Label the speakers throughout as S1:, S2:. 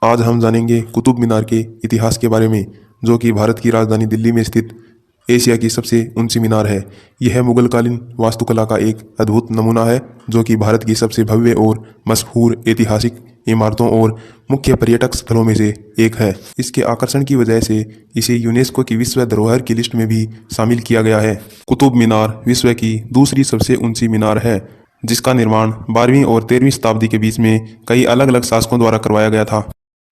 S1: आज हम जानेंगे कुतुब मीनार के इतिहास के बारे में, जो कि भारत की राजधानी दिल्ली में स्थित एशिया की सबसे ऊंची मीनार है। यह मुगलकालीन वास्तुकला का एक अद्भुत नमूना है, जो कि भारत की सबसे भव्य और मशहूर ऐतिहासिक इमारतों और मुख्य पर्यटक स्थलों में से एक है। इसके आकर्षण की वजह से इसे यूनेस्को की विश्व धरोहर की लिस्ट में भी शामिल किया गया है। कुतुब मीनार विश्व की दूसरी सबसे ऊंची मीनार है, जिसका निर्माण 12वीं और 13वीं शताब्दी के बीच में कई अलग अलग शासकों द्वारा करवाया गया था।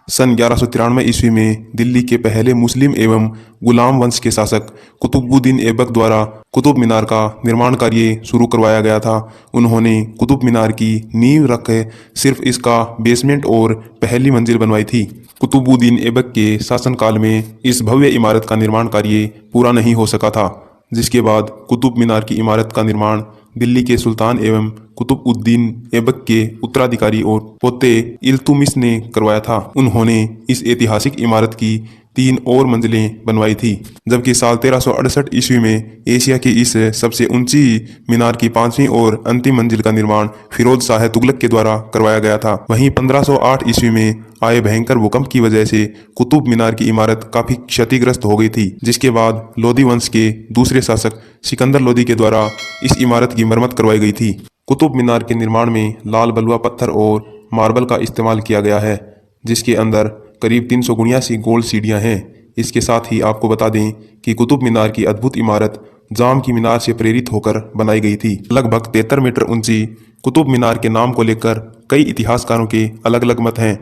S1: सन 1193 ईस्वी में दिल्ली के पहले मुस्लिम एवं गुलाम वंश के शासक कुतुबुद्दीन ऐबक द्वारा कुतुब मीनार का निर्माण कार्य शुरू करवाया गया था। उन्होंने कुतुब मीनार की नींव रख सिर्फ इसका बेसमेंट और पहली मंजिल बनवाई थी। कुतुबुद्दीन ऐबक के शासनकाल में इस भव्य इमारत का निर्माण कार्य पूरा नहीं हो सका था, जिसके बाद कुतुब मीनार की इमारत का निर्माण दिल्ली के सुल्तान एवं कुतुबउद्दीन ऐबक के उत्तराधिकारी और पोते इल्तुमिश ने करवाया था। उन्होंने इस ऐतिहासिक इमारत की 3 और मंजिलें बनवाई थी, जबकि साल 1368 ईस्वी में एशिया की इस सबसे ऊंची मीनार की 5वीं और अंतिम मंजिल का निर्माण फिरोज शाह तुगलक के द्वारा करवाया गया था। वहीं 1508 ईस्वी में आए भयंकर भूकंप की वजह से कुतुब मीनार की इमारत काफी क्षतिग्रस्त हो गई थी, जिसके बाद लोदी वंश के दूसरे शासक सिकंदर लोदी के द्वारा इस इमारत की मरम्मत करवाई गई थी। कुतुब मीनार के निर्माण में लाल बलुआ पत्थर और मार्बल का इस्तेमाल किया गया है, जिसके अंदर करीब 379 गोल्ड सीढ़ियां हैं। इसके साथ ही आपको बता दें कि कुतुब मीनार की अद्भुत इमारत जाम की मीनार से प्रेरित होकर बनाई गई थी। लगभग 73 मीटर ऊंची कुतुब मीनार के नाम को लेकर कई इतिहासकारों के अलग अलग मत हैं।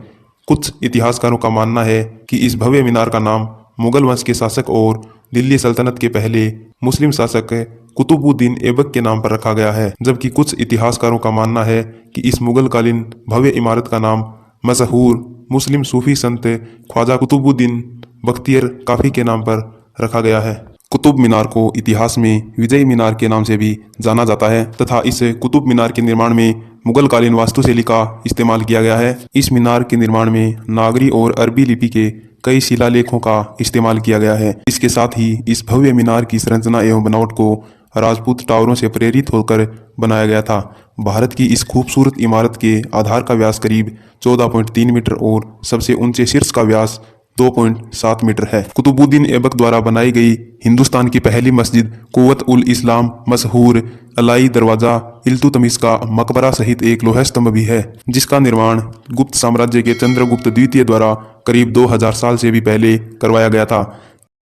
S1: कुछ इतिहासकारों का मानना है कि इस भव्य मीनार का नाम मुगल वंश के शासक और दिल्ली सल्तनत के पहले मुस्लिम शासक कुतुबुद्दीन ऐबक के नाम पर रखा गया है, जबकि कुछ इतिहासकारों का मानना है कि इस मुगलकालीन भव्य इमारत का नाम मशहूर मुस्लिम सूफी संत ख्वाजा कुतुबुद्दीन बख्तियार काफी के नाम पर रखा गया है। कुतुब मीनार को इतिहास में विजय मीनार के नाम से भी जाना जाता है तथा इस कुतुब मीनार के निर्माण में मुगलकालीन वास्तुशैली का इस्तेमाल किया गया है। इस मीनार के निर्माण में नागरी और अरबी लिपि के कई शिलालेखों का इस्तेमाल किया गया है। इसके साथ ही इस भव्य मीनार की संरचना एवं बनावट को राजपूत टावरों से प्रेरित होकर बनाया गया था। भारत की इस खूबसूरत इमारत के आधार का व्यास करीब 14.3 मीटर और सबसे ऊंचे शीर्ष का व्यास 2.7 मीटर है। कुतुबुद्दीन ऐबक द्वारा बनाई गई हिंदुस्तान की पहली मस्जिद कुव्वत उल इस्लाम मशहूर अलाई दरवाजा इल्तुतमिश का मकबरा सहित एक लोहा स्तंभ भी है, जिसका निर्माण गुप्त साम्राज्य के चंद्रगुप्त द्वितीय द्वारा करीब 2000 साल से भी पहले करवाया गया था।